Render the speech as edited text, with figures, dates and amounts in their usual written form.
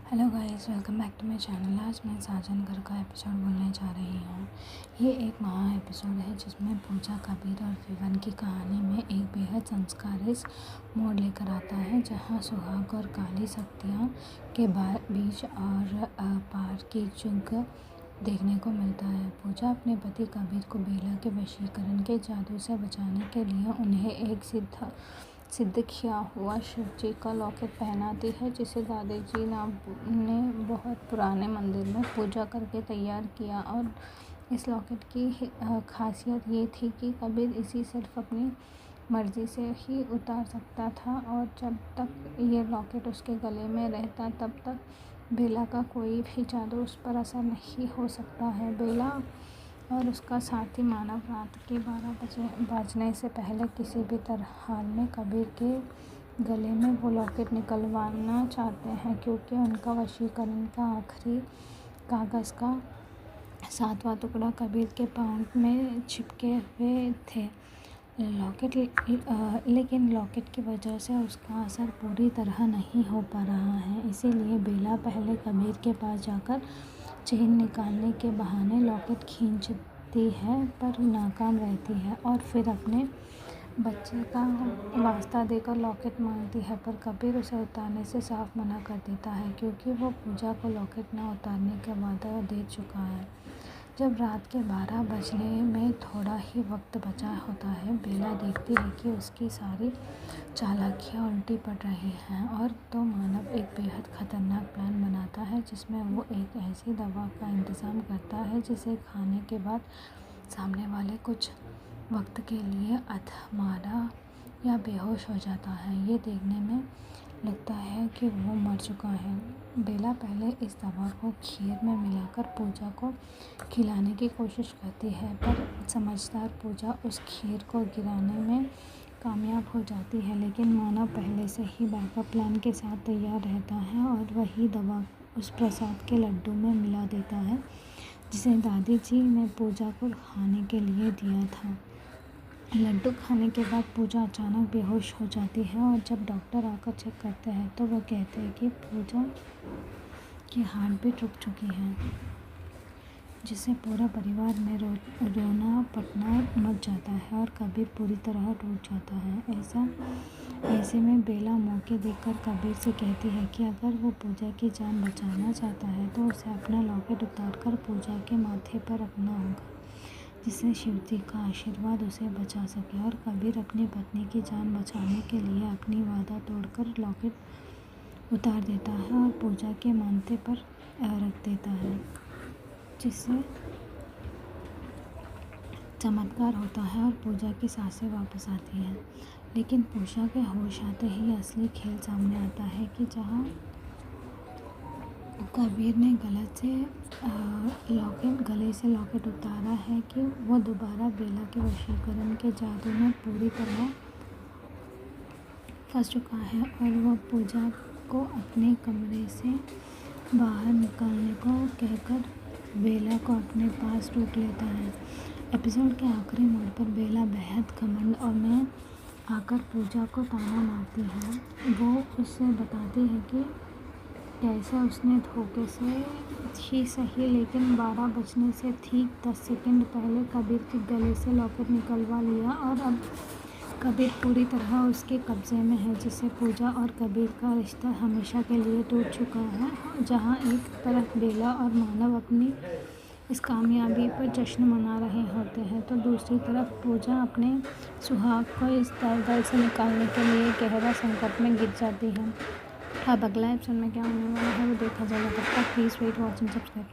Hello guys, welcome back to my channel. आज मैं साजन घर का एपिसोड बोलने जा रही हूँ। ये एक महा एपिसोड है जिसमें पूजा, कबीर और विवन की कहानी में एक बेहद संस्कारित मोड़ लेकर आता है, जहाँ सुहाग और काली शक्तियों के बीच और पार की चुग देखने को मिलता है। पूजा अपने पति कबीर को बेला के वशीकरण के जादू से बचाने के लिए उन्हें एक सिद्ध किया हुआ शिवजी का लॉकेट पहनाती है, जिसे दादाजी ने बहुत पुराने मंदिर में पूजा करके तैयार किया। और इस लॉकेट की खासियत ये थी कि कबीर इसे सिर्फ अपनी मर्जी से ही उतार सकता था, और जब तक ये लॉकेट उसके गले में रहता तब तक बेला का कोई भी जादू उस पर असर नहीं हो सकता है। बेला और उसका साथी मानव रात के 12 बजने से पहले किसी भी हाल में कबीर के गले में वो लॉकेट निकलवाना चाहते हैं, क्योंकि उनका वशीकरण का आखिरी कागज़ का 7वां टुकड़ा कबीर के पाँव में चिपके हुए थे। लेकिन लॉकेट की वजह से उसका असर पूरी तरह नहीं हो पा रहा है। इसीलिए बेला पहले कबीर के पास जाकर चेन निकालने के बहाने लॉकेट खींचती है, पर नाकाम रहती है, और फिर अपने बच्चे का वास्ता देकर लॉकेट मांगती है। पर कबीर उसे उतारने से साफ मना कर देता है, क्योंकि वो पूजा को लॉकेट न उतारने का वादा दे चुका है। जब रात के 12 बजने में थोड़ा ही वक्त बचा होता है, बेला देखती है कि उसकी सारी चालाकियाँ उल्टी पड़ रही हैं, और तो मानव एक बेहद खतरनाक प्लान बनाता है, जिसमें वो एक ऐसी दवा का इंतज़ाम करता है जिसे खाने के बाद सामने वाले कुछ वक्त के लिए अधमरा या बेहोश हो जाता है। ये देखने में लगता है कि वो मर चुका है। बेला पहले इस दवा को खीर में मिलाकर पूजा को खिलाने की कोशिश करती है, पर समझदार पूजा उस खीर को गिराने में कामयाब हो जाती है। लेकिन मानव पहले से ही बैकअप प्लान के साथ तैयार रहता है, और वही दवा उस प्रसाद के लड्डू में मिला देता है जिसे दादाजी ने पूजा को खाने के लिए दिया था। लड्डू खाने के बाद पूजा अचानक बेहोश हो जाती है, और जब डॉक्टर आकर चेक करते हैं तो वह कहते हैं कि पूजा की हार्ट बीट रुक चुकी है, जिससे पूरा परिवार में रोना पटना मच जाता है और कबीर पूरी तरह टूट जाता है। ऐसे में बेला मौके देखकर कबीर से कहती है कि अगर वो पूजा की जान बचाना चाहता है तो उसे अपना लॉकेट उतारकर पूजा के माथे पर रखना होगा, जिससे शिवजी का आशीर्वाद उसे बचा सके। और कबीर अपनी पत्नी की जान बचाने के लिए अपनी वादा तोड़कर लॉकेट उतार देता है और पूजा के माथे पर रख देता है, जिससे चमत्कार होता है और पूजा की सांसें वापस आती हैं। लेकिन पूजा के होश आते ही असली खेल सामने आता है, कि जहाँ कबीर ने गले से लॉकेट उतारा है कि वो दोबारा बेला के वशीकरण के जादू में पूरी तरह फंस चुका है, और वह पूजा को अपने कमरे से बाहर निकलने को कहकर बेला को अपने पास रोक लेता है। एपिसोड के आखिरी मोड़ पर बेला बेहद घमंड और में आकर पूजा को ताना मारती है। वो उससे बताती है कि कैसे उसने धोखे से ही सही, लेकिन 12 बजने से ठीक 10 सेकंड पहले कबीर के गले से लॉकेट निकलवा लिया, और अब कबीर पूरी तरह उसके कब्जे में है, जिससे पूजा और कबीर का रिश्ता हमेशा के लिए टूट चुका है। जहाँ एक तरफ बेला और मानव अपनी इस कामयाबी पर जश्न मना रहे होते हैं, तो दूसरी तरफ पूजा अपने सुहाग को इस दलदल से निकालने के लिए गहरा संकट में गिर जाती है। अब अगला एपिसोड में क्या होने वाला है वो देखा जाएगा। तब तक please wait, watch and subscribe.